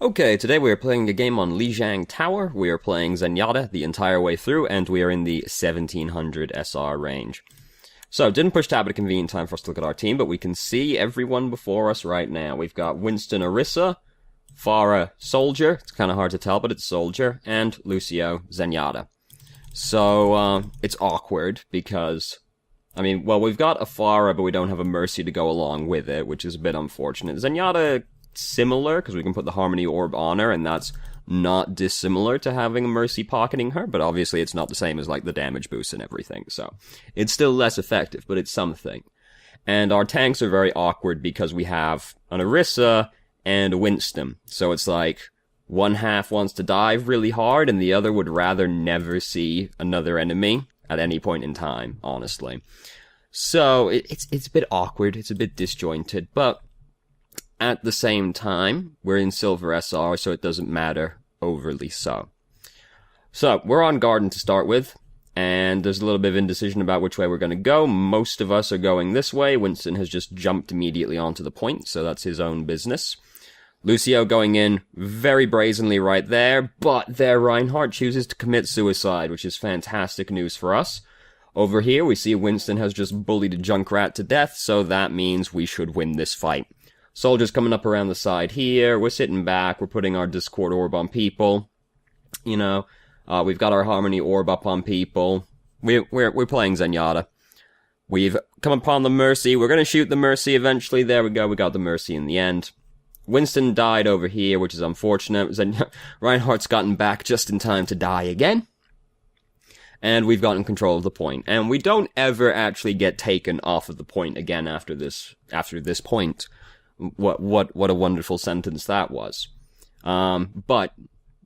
Okay, today we are playing a game on Lijiang Tower. We are playing Zenyatta the entire way through, and we are in the 1700 SR range. So, didn't push tab at a convenient time for us to look at our team, but we can see everyone before us right now. We've got Winston Orisa, Pharah Soldier, it's kind of hard to tell, but it's Soldier, and Lucio Zenyatta. So, it's awkward, because, we've got a Pharah, but we don't have a Mercy to go along with it, which is a bit unfortunate. Zenyatta, similar, because we can put the Harmony Orb on her, and that's not dissimilar to having a Mercy pocketing her, but obviously it's not the same as, like, the damage boost and everything, so it's still less effective, but it's something. And our tanks are very awkward because we have an Orisa and a Winston, so it's like, one half wants to dive really hard, and the other would rather never see another enemy at any point in time, honestly. So, it's a bit awkward, it's a bit disjointed, but at the same time, we're in Silver SR, so it doesn't matter overly so. So, we're on Garden to start with, and there's a little bit of indecision about which way we're going to go. Most of us are going this way. Winston has just jumped immediately onto the point, so that's his own business. Lucio going in very brazenly right there, but there Reinhardt chooses to commit suicide, which is fantastic news for us. Over here, we see Winston has just bullied a Junkrat to death, so that means we should win this fight. Soldiers coming up around the side here, we're sitting back, we're putting our Discord Orb on people. You know, we've got our Harmony Orb up on people. We're playing Zenyatta. We've come upon the Mercy, we're gonna shoot the Mercy eventually, there we go, we got the Mercy in the end. Winston died over here, which is unfortunate. Reinhardt's gotten back just in time to die again. And we've gotten control of the point. And we don't ever actually get taken off of the point again after this point. What a wonderful sentence that was. But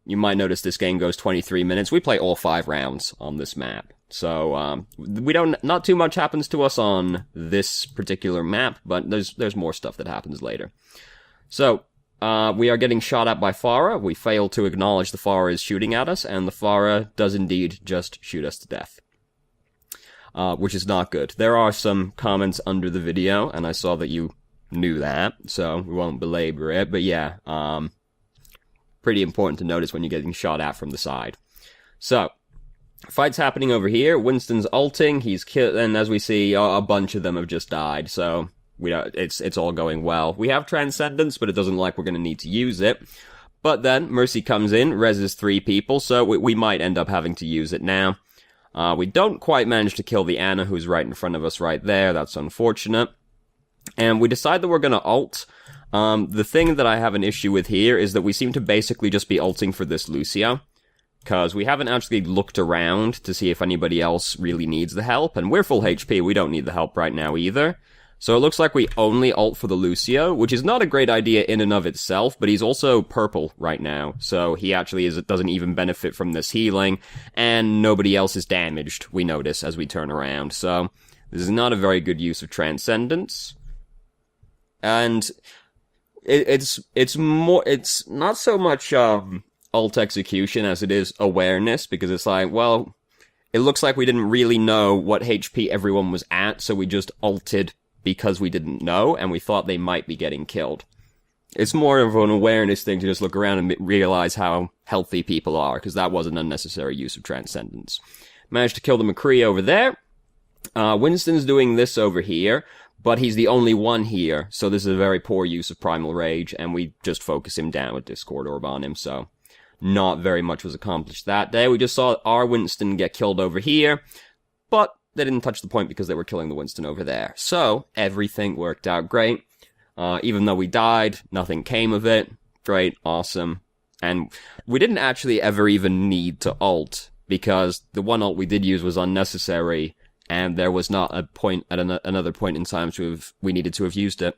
you might notice this game goes 23 minutes. We play all 5 rounds on this map. So, not too much happens to us on this particular map, but there's more stuff that happens later. So, we are getting shot at by Pharah. We fail to acknowledge the Pharah is shooting at us, and the Pharah does indeed just shoot us to death. Which is not good. There are some comments under the video, and I saw that you knew that, so we won't belabor it, but yeah, pretty important to notice when you're getting shot at from the side. So, fight's happening over here, Winston's ulting, he's killed, and as we see, a bunch of them have just died, so it's all going well. We have Transcendence, but it doesn't look like we're going to need to use it. But then, Mercy comes in, reses 3 people, so we might end up having to use it now. We don't quite manage to kill the Ana, who's right in front of us right there, that's unfortunate. And we decide that we're going to ult. The thing that I have an issue with here is that we seem to basically just be ulting for this Lucio. Because we haven't actually looked around to see if anybody else really needs the help. And we're full HP, we don't need the help right now either. So it looks like we only ult for the Lucio, which is not a great idea in and of itself, but he's also purple right now. So he actually doesn't even benefit from this healing. And nobody else is damaged, we notice, as we turn around. So this is not a very good use of Transcendence. And it's not so much ult execution as it is awareness, because it's like, well, it looks like we didn't really know what HP everyone was at, so we just ulted because we didn't know, and we thought they might be getting killed. It's more of an awareness thing to just look around and realize how healthy people are, because that was an unnecessary use of Transcendence. Managed to kill the McCree over there. Winston's doing this over here, but he's the only one here, so this is a very poor use of Primal Rage, and we just focus him down with Discord Orb on him, so not very much was accomplished that day. We just saw our Winston get killed over here, but they didn't touch the point because they were killing the Winston over there. So, everything worked out great. Even though we died, nothing came of it. Great, awesome. And we didn't actually ever even need to ult, because the one ult we did use was unnecessary, and there was not a point at another point in time we needed to have used it.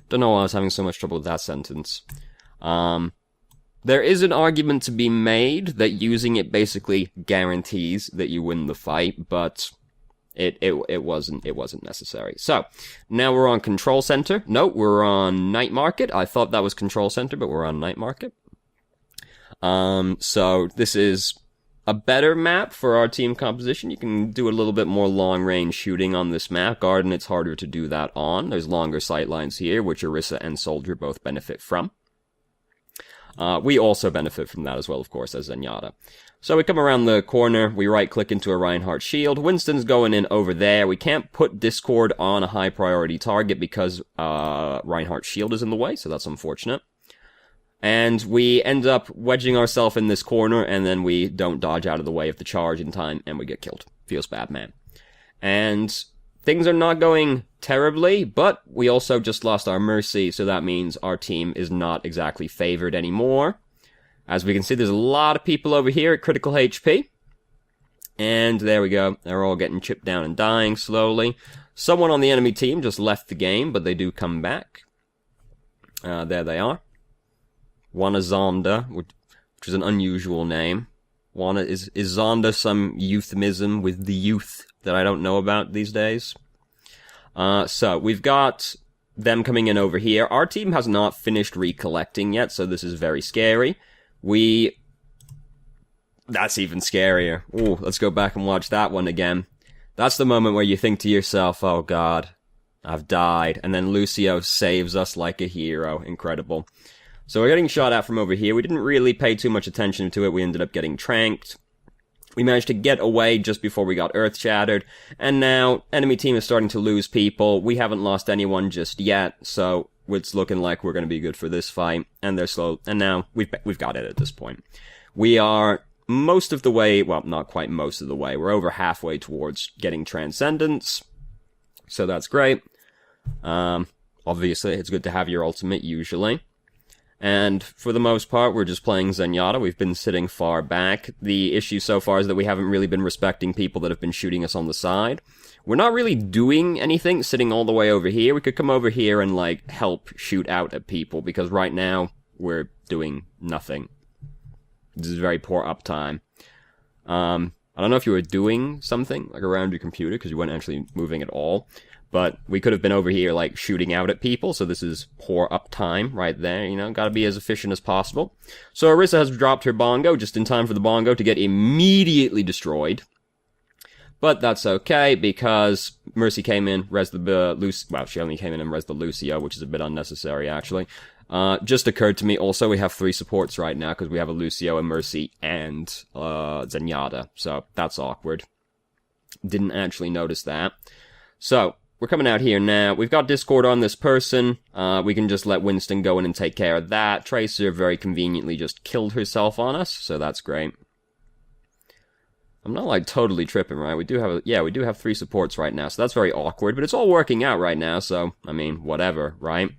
Don't know why I was having so much trouble with that sentence. There is an argument to be made that using it basically guarantees that you win the fight, but it wasn't necessary. So, now we're on Control Center. No, we're on Night Market. I thought that was Control Center, but we're on Night Market. So this is a better map for our team composition. You can do a little bit more long-range shooting on this map. Garden, it's harder to do that on. There's longer sightlines here, which Orisa and Soldier both benefit from. we also benefit from that as well, of course, as Zenyatta. So we come around the corner, we right-click into a Reinhardt shield. Winston's going in over there. We can't put Discord on a high-priority target because Reinhardt's shield is in the way, so that's unfortunate. And we end up wedging ourselves in this corner, and then we don't dodge out of the way of the charge in time, and we get killed. Feels bad, man. And things are not going terribly, but we also just lost our Mercy, so that means our team is not exactly favored anymore. As we can see, there's a lot of people over here at critical HP. And there we go. They're all getting chipped down and dying slowly. Someone on the enemy team just left the game, but they do come back. There they are. Zonda, which is an unusual name. Is Zonda some euphemism with the youth that I don't know about these days? So we've got them coming in over here. Our team has not finished recollecting yet, so this is very scary. That's even scarier. Ooh, let's go back and watch that one again. That's the moment where you think to yourself, oh god, I've died. And then Lucio saves us like a hero. Incredible. So we're getting shot at from over here. We didn't really pay too much attention to it. We ended up getting tranked. We managed to get away just before we got earth-shattered. And now, enemy team is starting to lose people. We haven't lost anyone just yet, so it's looking like we're going to be good for this fight. And they're slow. And now, we've got it at this point. We are most of the way, well, not quite most of the way. We're over halfway towards getting Transcendence. So that's great. Obviously, it's good to have your ultimate, usually. And for the most part, we're just playing Zenyatta. We've been sitting far back. The issue so far is that we haven't really been respecting people that have been shooting us on the side. We're not really doing anything sitting all the way over here. We could come over here and, like, help shoot out at people, because right now, we're doing nothing. This is very poor uptime. I don't know if you were doing something, like, around your computer, because you weren't actually moving at all. But we could have been over here, like, shooting out at people, so this is poor uptime right there, you know, gotta be as efficient as possible. So Orisa has dropped her bongo just in time for the bongo to get immediately destroyed. But that's okay, because Mercy came in, res the well, she only came in and res the Lucio, which is a bit unnecessary, actually. Just occurred to me, also, we have 3 supports right now, because we have a Lucio, a Mercy, and Zenyatta, so that's awkward. Didn't actually notice that. So, we're coming out here now. We've got Discord on this person. We can just let Winston go in and take care of that. Tracer very conveniently just killed herself on us, so that's great. I'm not, like, totally tripping, right? We do have 3 supports right now, so that's very awkward, but it's all working out right now, so, I mean, whatever, right?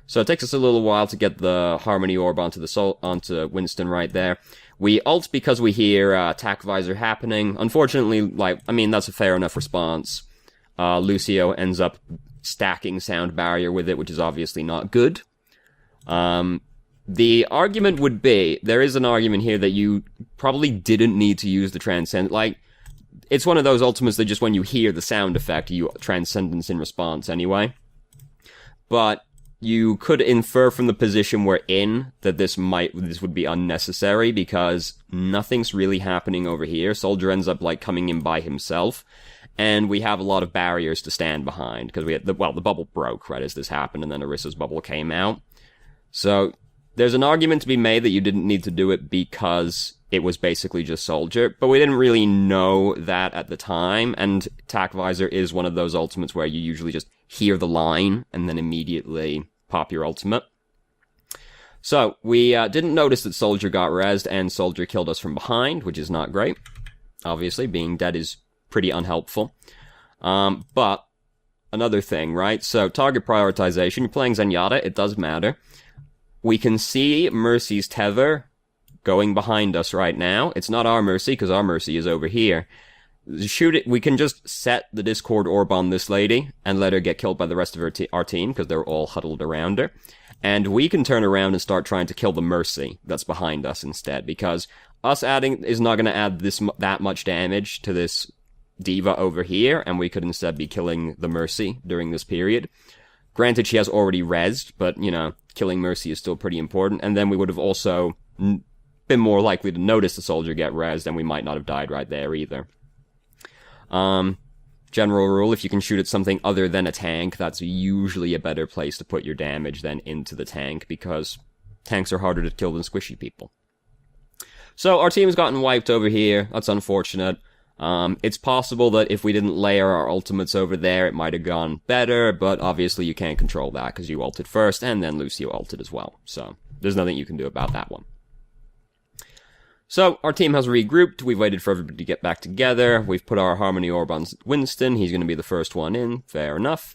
So it takes us a little while to get the Harmony Orb onto Winston right there. We ult because we hear attack visor happening. Unfortunately, like, I mean, that's a fair enough response. Lucio ends up stacking sound barrier with it, which is obviously not good. The argument would be, there is an argument here that you probably didn't need to use the Transcend. Like, it's one of those ultimates that just when you hear the sound effect, you Transcendence in response anyway. But you could infer from the position we're in that this would be unnecessary, because nothing's really happening over here. Soldier ends up, like, coming in by himself. And we have a lot of barriers to stand behind, because we had the bubble broke, right, as this happened, and then Orisa's bubble came out. So, there's an argument to be made that you didn't need to do it because it was basically just Soldier, but we didn't really know that at the time, and Attack Visor is one of those ultimates where you usually just hear the line, and then immediately pop your ultimate. So, we didn't notice that Soldier got rezzed, and Soldier killed us from behind, which is not great. Obviously, being dead is pretty unhelpful. But another thing, right? So, target prioritization. You're playing Zenyatta, it does matter. We can see Mercy's tether going behind us right now. It's not our Mercy, because our Mercy is over here. Shoot it. We can just set the Discord orb on this lady and let her get killed by the rest of our team, because they're all huddled around her. And we can turn around and start trying to kill the Mercy that's behind us instead, because us adding is not going to add that much damage to this diva over here, and we could instead be killing the Mercy during this period. Granted, she has already rezzed, but, you know, killing Mercy is still pretty important, and then we would have also been more likely to notice the Soldier get rezzed, and we might not have died right there either. General rule, if you can shoot at something other than a tank, that's usually a better place to put your damage than into the tank, because tanks are harder to kill than squishy people. So our team's gotten wiped over here. That's unfortunate. It's possible that if we didn't layer our ultimates over there, it might have gone better, but obviously you can't control that because you ulted first, and then Lucio ulted as well. So there's nothing you can do about that one. So our team has regrouped. We've waited for everybody to get back together. We've put our Harmony Orb on Winston. He's going to be the first one in. Fair enough.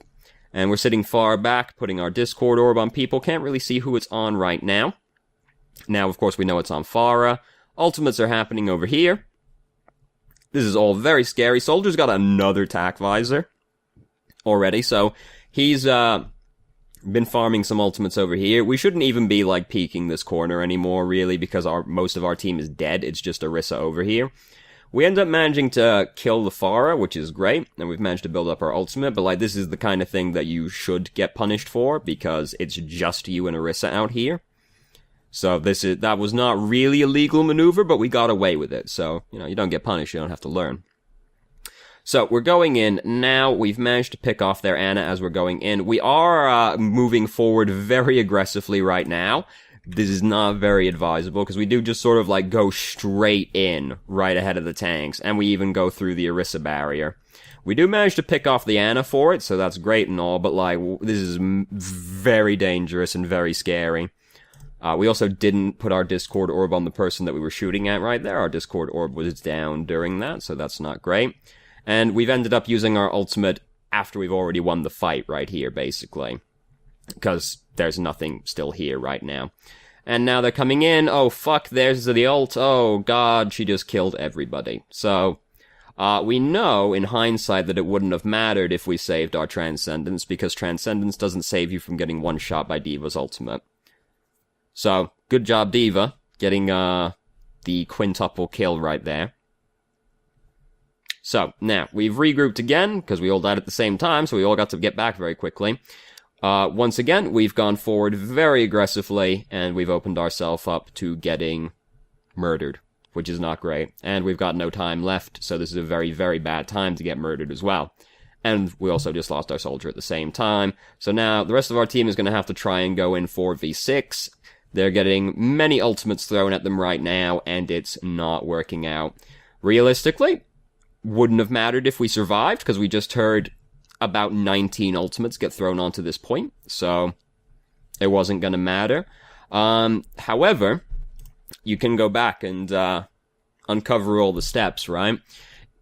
And we're sitting far back, putting our Discord Orb on people. Can't really see who it's on right now. Now, of course, we know it's on Pharah. Ultimates are happening over here. This is all very scary. Soldier's got another tack visor already, so he's been farming some ultimates over here. We shouldn't even be, like, peeking this corner anymore, really, because most of our team is dead. It's just Orisa over here. We end up managing to kill the Pharah, which is great, and we've managed to build up our ultimate, but, like, this is the kind of thing that you should get punished for, because it's just you and Orisa out here. So that was not really a legal maneuver, but we got away with it. So, you don't get punished, you don't have to learn. So, we're going in now. We've managed to pick off their Ana as we're going in. We are moving forward very aggressively right now. This is not very advisable, because we do just sort of, like, go straight in right ahead of the tanks, and we even go through the Orisa barrier. We do manage to pick off the Ana for it, so that's great and all, but, like, this is very dangerous and very scary. We also didn't put our Discord Orb on the person that we were shooting at right there. Our Discord Orb was down during that, so that's not great. And we've ended up using our ultimate after we've already won the fight right here, basically. Because there's nothing still here right now. And now they're coming in. Oh, fuck, there's the ult. Oh, God, she just killed everybody. So, we know, in hindsight, that it wouldn't have mattered if we saved our Transcendence, because Transcendence doesn't save you from getting one shot by D.Va's ultimate. So, good job, D.Va, getting the quintuple kill right there. So, now, we've regrouped again, because we all died at the same time, so we all got to get back very quickly. Once again, we've gone forward very aggressively, and we've opened ourselves up to getting murdered, which is not great. And we've got no time left, so this is a very, very bad time to get murdered as well. And we also just lost our soldier at the same time. So now, the rest of our team is going to have to try and go in 4v6. They're getting many ultimates thrown at them right now, and it's not working out. Realistically, wouldn't have mattered if we survived, because we just heard about 19 ultimates get thrown onto this point, so it wasn't going to matter. However, you can go back and uncover all the steps, right?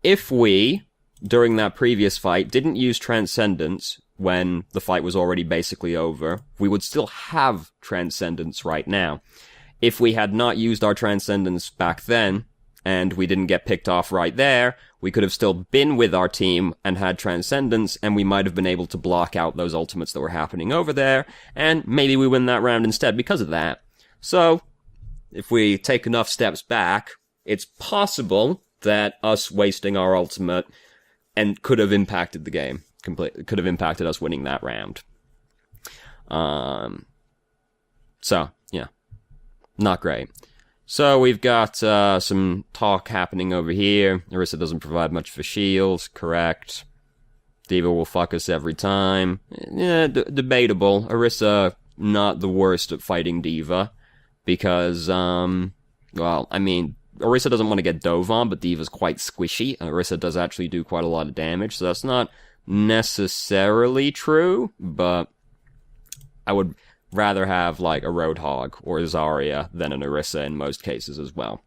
If we, during that previous fight, didn't use Transcendence when the fight was already basically over, we would still have Transcendence right now. If we had not used our Transcendence back then, and we didn't get picked off right there, we could have still been with our team and had Transcendence, and we might have been able to block out those ultimates that were happening over there, and maybe we win that round instead because of that. So, if we take enough steps back, it's possible that us wasting our ultimate and could have impacted the game. Could have impacted us winning that round. So, yeah. Not great. So, we've got some talk happening over here. Orisa doesn't provide much for shields, correct. D.Va will fuck us every time. Yeah, debatable. Orisa, not the worst at fighting D.Va. Because, well, I mean, Orisa doesn't want to get dove on, but D.Va's quite squishy, and Orisa does actually do quite a lot of damage, so that's not necessarily true, but I would rather have, like, a Roadhog or a Zarya than an Orisa in most cases as well.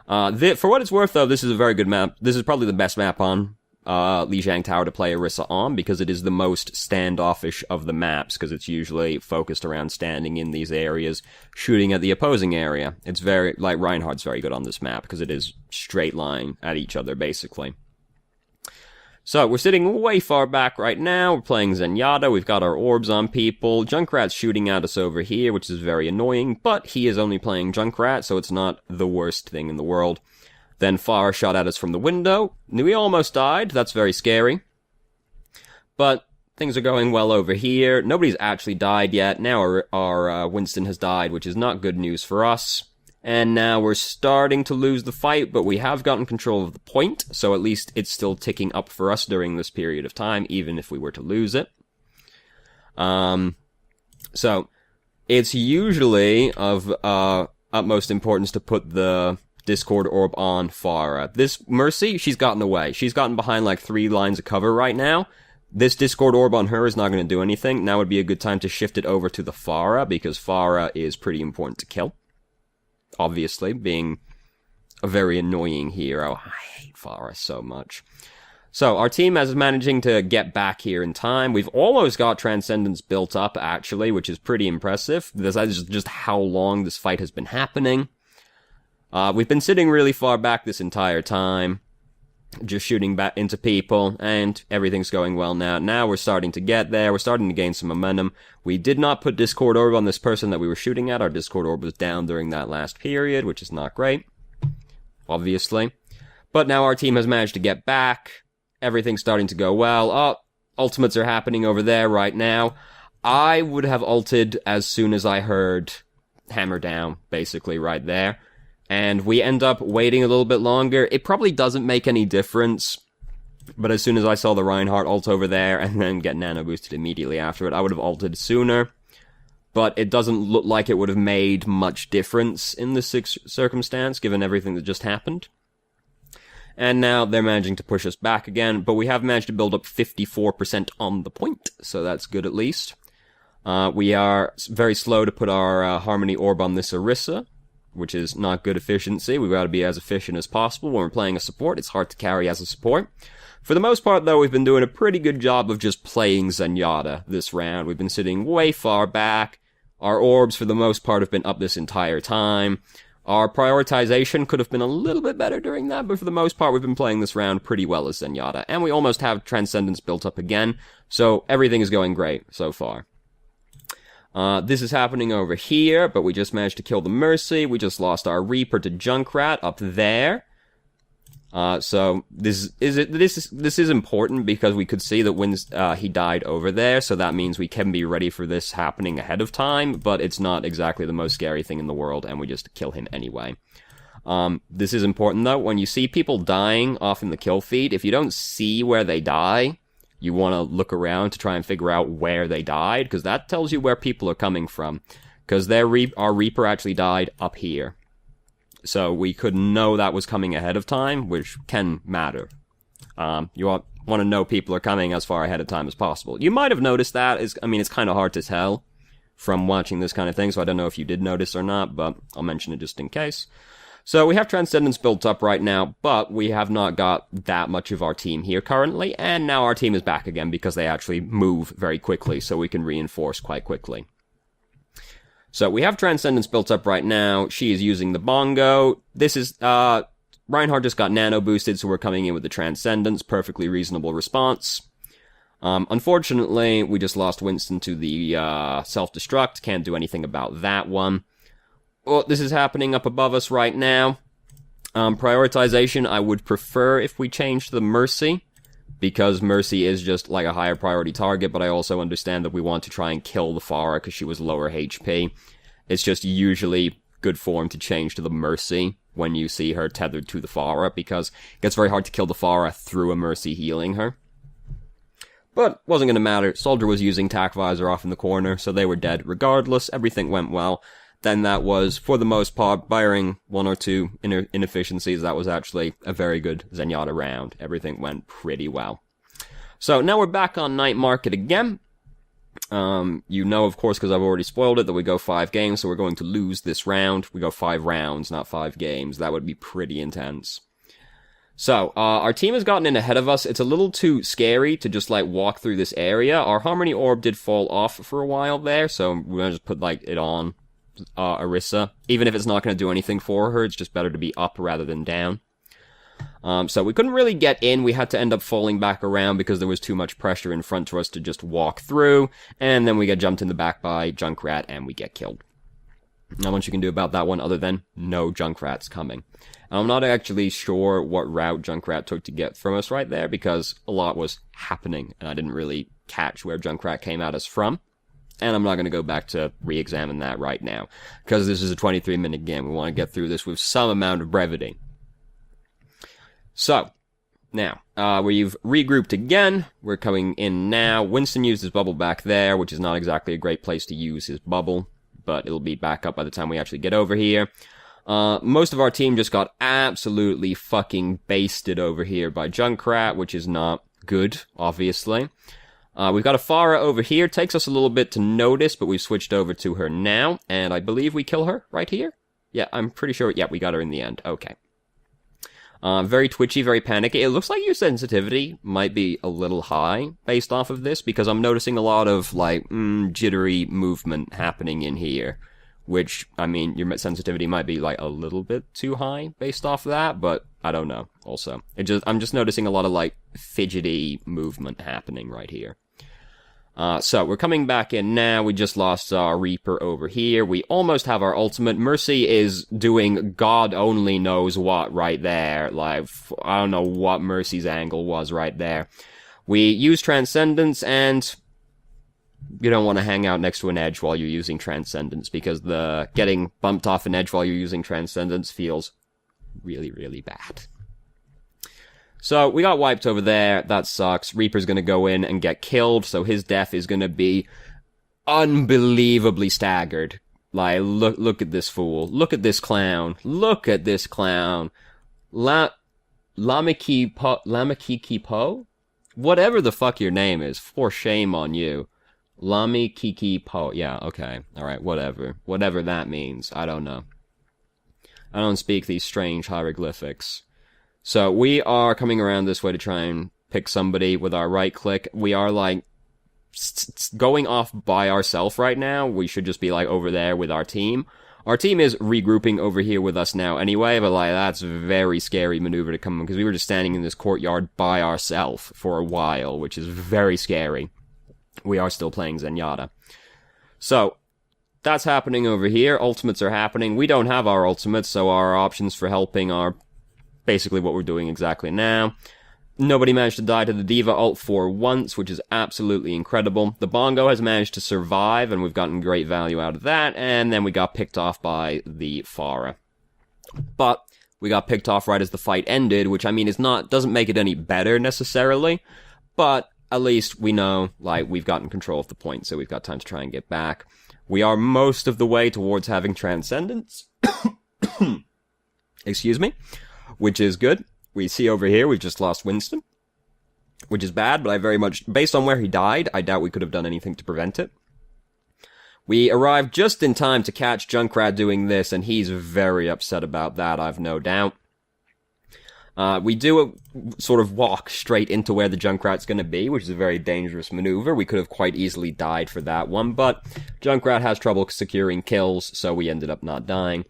For what it's worth, though, this is a very good map. This is probably the best map on Lijiang Tower to play Orisa on, because it is the most standoffish of the maps, because it's usually focused around standing in these areas, shooting at the opposing area. It's very, like, Reinhardt's very good on this map, because it is straight line at each other, basically. So, we're sitting way far back right now, we're playing Zenyatta, we've got our orbs on people, Junkrat's shooting at us over here, which is very annoying, but he is only playing Junkrat, so it's not the worst thing in the world. Then Pharah shot at us from the window. We almost died. That's very scary. But things are going well over here. Nobody's actually died yet. Now our Winston has died, which is not good news for us. And now we're starting to lose the fight, but we have gotten control of the point, so at least it's still ticking up for us during this period of time, even if we were to lose it. So, It's usually of utmost importance to put the Discord Orb on Farah. This Mercy, she's gotten away. She's gotten behind like 3 lines of cover right now. This Discord Orb on her is not going to do anything. Now would be a good time to shift it over to the Farah, because Farah is pretty important to kill. Obviously, being a very annoying hero. I hate Farah so much. So, our team is managing to get back here in time. We've almost got Transcendence built up, actually, which is pretty impressive. This is just how long this fight has been happening. We've been sitting really far back this entire time, just shooting back into people, and everything's going well now. Now we're starting to get there. We're starting to gain some momentum. We did not put Discord Orb on this person that we were shooting at. Our Discord Orb was down during that last period, which is not great, obviously. But now our team has managed to get back. Everything's starting to go well. Oh, ultimates are happening over there right now. I would have ulted as soon as I heard Hammer Down, basically, right there. And we end up waiting a little bit longer. It probably doesn't make any difference. But as soon as I saw the Reinhardt ult over there and then get nano boosted immediately after it, I would have ulted sooner. But it doesn't look like it would have made much difference in this circumstance, given everything that just happened. And now they're managing to push us back again, but we have managed to build up 54% on the point, so that's good at least. We are very slow to put our Harmony Orb on this Orisa, which is not good efficiency. We've got to be as efficient as possible when we're playing a support. It's hard to carry as a support. For the most part, though, we've been doing a pretty good job of just playing Zenyatta this round. We've been sitting way far back. Our orbs, for the most part, have been up this entire time. Our prioritization could have been a little bit better during that, but for the most part, we've been playing this round pretty well as Zenyatta. And we almost have Transcendence built up again, so everything is going great so far. This is happening over here, but we just managed to kill the Mercy. We just lost our Reaper to Junkrat up there. So this is important because we could see that when he died over there, so that means we can be ready for this happening ahead of time, but it's not exactly the most scary thing in the world, and we just kill him anyway. This is important though. When you see people dying off in the kill feed, if you don't see where they die, you want to look around to try and figure out where they died, because that tells you where people are coming from. Because our Reaper actually died up here. So we could know that was coming ahead of time, which can matter. You want to know people are coming as far ahead of time as possible. You might have noticed that. It's kind of hard to tell from watching this kind of thing, so I don't know if you did notice or not, but I'll mention it just in case. So we have Transcendence built up right now, but we have not got that much of our team here currently, and now our team is back again because they actually move very quickly, so we can reinforce quite quickly. So we have Transcendence built up right now. She is using the Bongo. This is, Reinhardt just got nano boosted, so we're coming in with the Transcendence. Perfectly reasonable response. Unfortunately, we just lost Winston to the, self-destruct. Can't do anything about that one. Well, this is happening up above us right now. Prioritization, I would prefer if we changed the Mercy, because Mercy is just like a higher priority target, but I also understand that we want to try and kill the Farah because she was lower HP. It's just usually good form to change to the Mercy when you see her tethered to the Farah, because it gets very hard to kill the Farah through a Mercy healing her. But wasn't going to matter. Soldier was using Tac Visor off in the corner, so they were dead regardless. Everything went well. Then that was, for the most part, barring one or two inefficiencies, that was actually a very good Zenyatta round. Everything went pretty well. So now we're back on Night Market again. You know, of course, because I've already spoiled it, that we go 5 games, so we're going to lose this round. We go 5 rounds, not 5 games. That would be pretty intense. So, our team has gotten in ahead of us. It's a little too scary to just, like, walk through this area. Our Harmony Orb did fall off for a while there, so we're gonna just put, like, it on Orisa. Even if it's not going to do anything for her, it's just better to be up rather than down. So we couldn't really get in. We had to end up falling back around because there was too much pressure in front to us to just walk through, and then we get jumped in the back by Junkrat and we get killed. Not much you can do about that one other than no Junkrats coming. I'm not actually sure what route Junkrat took to get from us right there, because a lot was happening and I didn't really catch where Junkrat came at us from. And I'm not going to go back to re-examine that right now, because this is a 23-minute game. We want to get through this with some amount of brevity. So, now, we've regrouped again. We're coming in now. Winston used his bubble back there, which is not exactly a great place to use his bubble, but it'll be back up by the time we actually get over here. Most of our team just got absolutely fucking basted over here by Junkrat, which is not good, obviously. We've got a Pharah over here. Takes us a little bit to notice, but we've switched over to her now, and I believe we kill her right here. Yeah, I'm pretty sure. Yeah, we got her in the end. Okay. Very twitchy, very panicky. It looks like your sensitivity might be a little high based off of this, because I'm noticing a lot of, like, jittery movement happening in here. Which, I mean, your sensitivity might be, like, a little bit too high based off of that, but I don't know, also. I'm just noticing a lot of, like, fidgety movement happening right here. So, we're coming back in now. We just lost our Reaper over here. We almost have our ultimate. Mercy is doing God only knows what right there. Like, I don't know what Mercy's angle was right there. We use Transcendence, and you don't want to hang out next to an edge while you're using Transcendence, because the getting bumped off an edge while you're using Transcendence feels really, really bad. So, we got wiped over there. That sucks. Reaper's gonna go in and get killed, so his death is gonna be unbelievably staggered. Like, look at this fool. Look at this clown. Look at this clown. Lamiki Po? Whatever the fuck your name is, for shame on you. Lami Kiki Po. Yeah, okay. Alright, whatever. Whatever that means. I don't know. I don't speak these strange hieroglyphics. So, we are coming around this way to try and pick somebody with our right click. We are, like, going off by ourselves right now. We should just be, like, over there with our team. Our team is regrouping over here with us now anyway, but, like, that's a very scary maneuver to come on, because we were just standing in this courtyard by ourselves for a while, which is very scary. We are still playing Zenyatta. So, that's happening over here. Ultimates are happening. We don't have our ultimates, so our options for helping are basically what we're doing exactly now. Nobody managed to die to the D.Va ult for once, which is absolutely incredible. The Bongo has managed to survive, and we've gotten great value out of that, and then we got picked off by the Pharah. But we got picked off right as the fight ended, which, I mean, doesn't make it any better necessarily, but at least we know, like, we've gotten control of the point, so we've got time to try and get back. We are most of the way towards having Transcendence. Excuse me. Which is good. We see over here, we've just lost Winston. Which is bad, but I very much, based on where he died, I doubt we could have done anything to prevent it. We arrived just in time to catch Junkrat doing this, and he's very upset about that, I've no doubt. We do sort of walk straight into where the Junkrat's going to be, which is a very dangerous maneuver. We could have quite easily died for that one, but Junkrat has trouble securing kills, so we ended up not dying.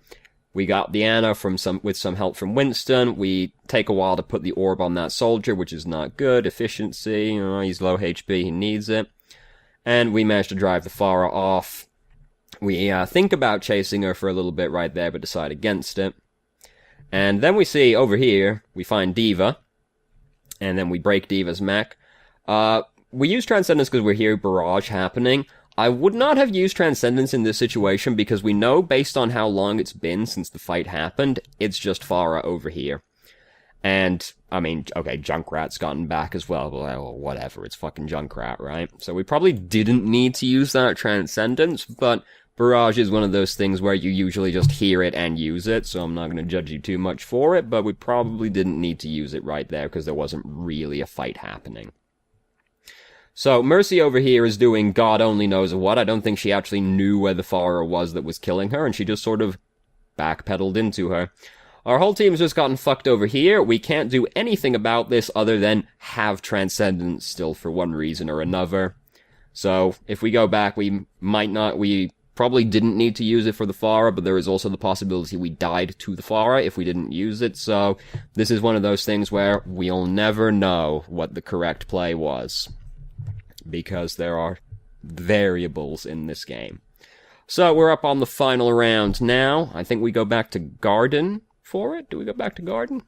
We got the Ana with some help from Winston. We take a while to put the orb on that soldier, which is not good. Efficiency, he's low HP, he needs it. And we managed to drive the Pharah off. We think about chasing her for a little bit right there, but decide against it. And then we see, over here, we find D.Va, and then we break D.Va's mech. We use Transcendence because we're here, barrage happening. I would not have used Transcendence in this situation because we know, based on how long it's been since the fight happened, it's just Pharah over here. And, I mean, okay, Junkrat's gotten back as well, but well, whatever, it's fucking Junkrat, right? So we probably didn't need to use that Transcendence, but Barrage is one of those things where you usually just hear it and use it, so I'm not going to judge you too much for it, but we probably didn't need to use it right there because there wasn't really a fight happening. So, Mercy over here is doing God only knows what. I don't think she actually knew where the Pharah was that was killing her, and she just sort of backpedaled into her. Our whole team's just gotten fucked over here. We can't do anything about this other than have Transcendence still for one reason or another. So, if we go back, we probably didn't need to use it for the Pharah, but there is also the possibility we died to the Pharah if we didn't use it, so this is one of those things where we'll never know what the correct play was. Because there are variables in this game. So, we're up on the final round now. I think we go back to Garden for it? Do we go back to Garden?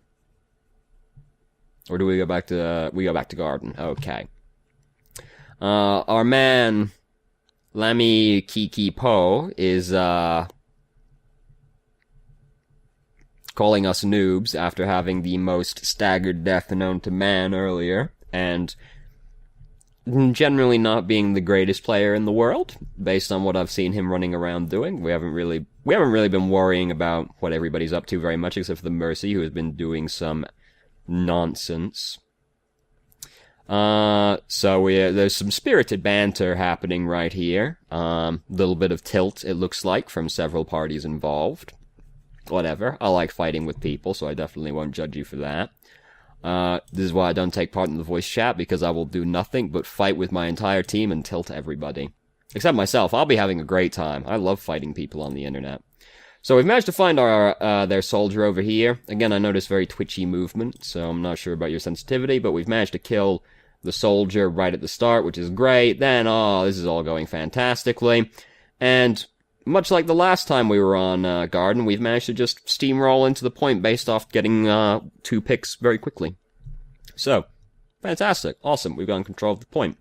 Or do we go back to... we go back to Garden. Okay. Our man... Lami Kiki Po is, calling us noobs after having the most staggered death known to man earlier, and generally not being the greatest player in the world, based on what I've seen him running around doing. We haven't really been worrying about what everybody's up to very much, except for the Mercy, who has been doing some nonsense. There's some spirited banter happening right here. Little bit of tilt, it looks like, from several parties involved. Whatever. I like fighting with people, so I definitely won't judge you for that. This is why I don't take part in the voice chat, because I will do nothing but fight with my entire team and tilt everybody. Except myself, I'll be having a great time. I love fighting people on the internet. So we've managed to find their soldier over here. Again, I noticed very twitchy movement, so I'm not sure about your sensitivity, but we've managed to kill the soldier right at the start, which is great. Then, this is all going fantastically. And much like the last time we were on Garden, we've managed to just steamroll into the point based off getting 2 picks very quickly. So, fantastic. Awesome. We've gotten control of the point.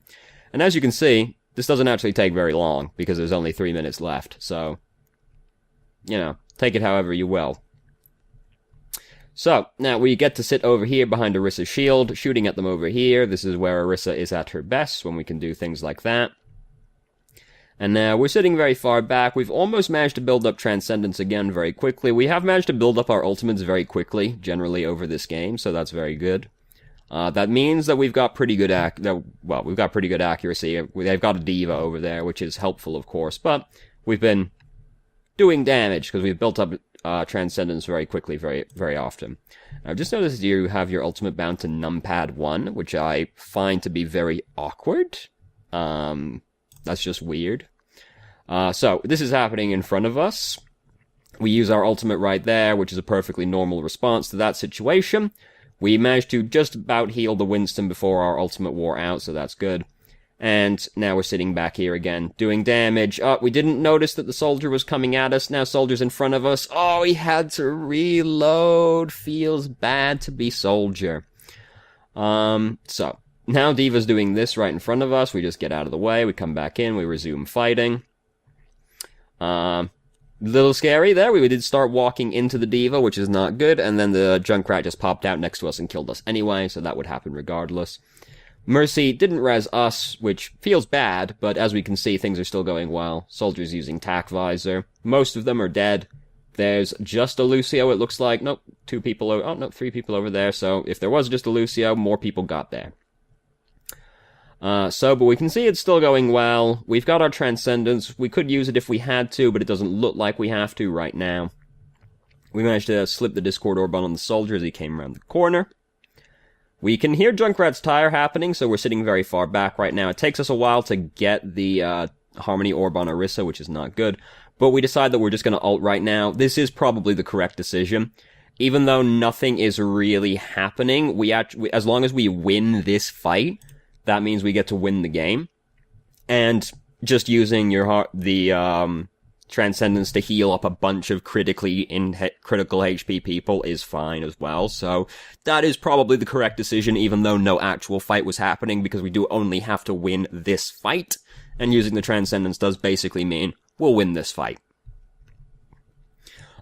And as you can see, this doesn't actually take very long, because there's only 3 minutes left. So, take it however you will. So, now we get to sit over here behind Orissa's shield, shooting at them over here. This is where Orissa is at her best, when we can do things like that. And now we're sitting very far back. We've almost managed to build up Transcendence again very quickly. We have managed to build up our ultimates very quickly, generally, over this game, so that's very good. That means that we've got pretty good we've got pretty good accuracy. They've got a Diva over there, which is helpful, of course, but we've been doing damage, because we've built up Transcendence very quickly, very, very often. I've just noticed you have your ultimate bound to numpad 1, which I find to be very awkward. That's just weird. So, this is happening in front of us. We use our ultimate right there, which is a perfectly normal response to that situation. We managed to just about heal the Winston before our ultimate wore out, so that's good. And now we're sitting back here again, doing damage. We didn't notice that the soldier was coming at us. Now soldier's in front of us. Oh, he had to reload. Feels bad to be soldier. So, now Diva's doing this right in front of us. We just get out of the way. We come back in. We resume fighting. Little scary there. We did start walking into the Diva, which is not good. And then the Junkrat just popped out next to us and killed us anyway. So that would happen regardless. Mercy didn't res us, which feels bad. But as we can see, things are still going well. Soldiers using tack visor. Most of them are dead. There's just a Lucio, it looks like. Nope, 2 people over. Oh, no, 3 people over there. So if there was just a Lucio, more people got there. But we can see it's still going well. We've got our Transcendence. We could use it if we had to, but it doesn't look like we have to right now. We managed to slip the Discord Orb on the soldier as he came around the corner. We can hear Junkrat's tire happening, so we're sitting very far back right now. It takes us a while to get the Harmony Orb on Orissa, which is not good. But we decide that we're just going to ult right now. This is probably the correct decision. Even though nothing is really happening, as long as we win this fight, that means we get to win the game. And just using the Transcendence to heal up a bunch of critical HP people is fine as well. So that is probably the correct decision, even though no actual fight was happening, because we do only have to win this fight. And using the Transcendence does basically mean we'll win this fight.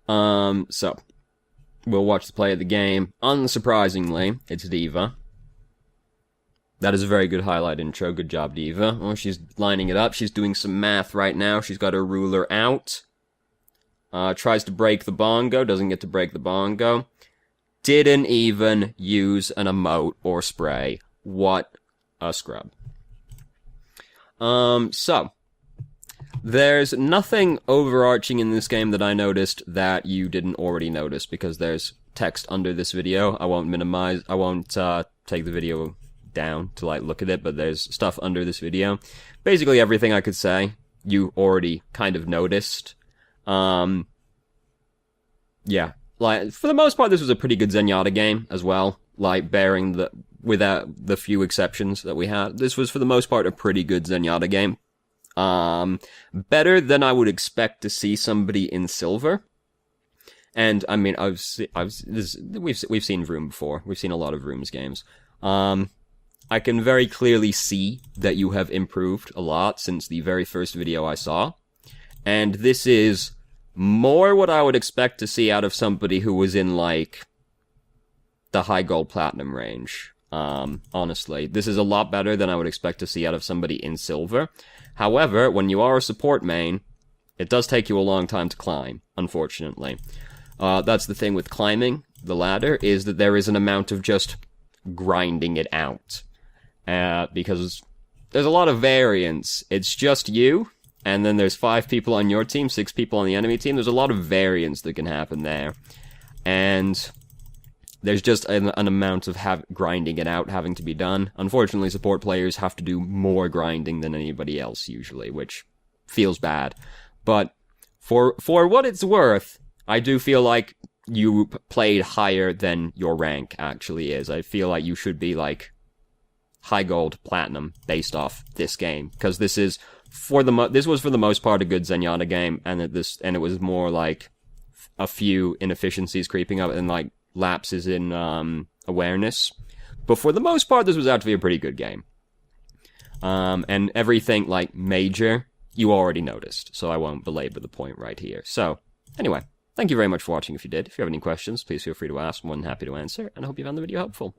So we'll watch the play of the game. Unsurprisingly, it's Diva. That is a very good highlight intro. Good job, Diva. Oh, she's lining it up. She's doing some math right now. She's got her ruler out. Tries to break the bongo. Doesn't get to break the bongo. Didn't even use an emote or spray. What a scrub. So, there's nothing overarching in this game that I noticed that you didn't already notice, because there's text under this video. I won't take the video down to look at it, but there's stuff under this video. Basically everything I could say you already kind of noticed. Yeah, for the most part this was a pretty good Zenyatta game as well, without the few exceptions that we had. This was for the most part a pretty good Zenyatta game. Better than I would expect to see somebody in silver. And I mean, we've seen Vroom before. We've seen a lot of Vroom's games. I can very clearly see that you have improved a lot since the very first video I saw. And this is more what I would expect to see out of somebody who was in, the high gold platinum range. honestly. This is a lot better than I would expect to see out of somebody in silver. However, when you are a support main, it does take you a long time to climb, unfortunately. That's the thing with climbing the ladder, is that there is an amount of just grinding it out. Because there's a lot of variance. It's just you, and then there's 5 people on your team, 6 people on the enemy team. There's a lot of variance that can happen there. And there's just an amount of grinding it out having to be done. Unfortunately, support players have to do more grinding than anybody else, usually, which feels bad. But for what it's worth, I do feel like you played higher than your rank actually is. I feel like you should be, like, high gold, platinum, based off this game. Because this is, this was for the most part a good Zenyatta game, and it was more like a few inefficiencies creeping up and, like, lapses in awareness. But for the most part, this was out to be a pretty good game. And everything, like, major, you already noticed, so I won't belabor the point right here. So, anyway, thank you very much for watching if you did. If you have any questions, please feel free to ask. I'm more than happy to answer, and I hope you found the video helpful.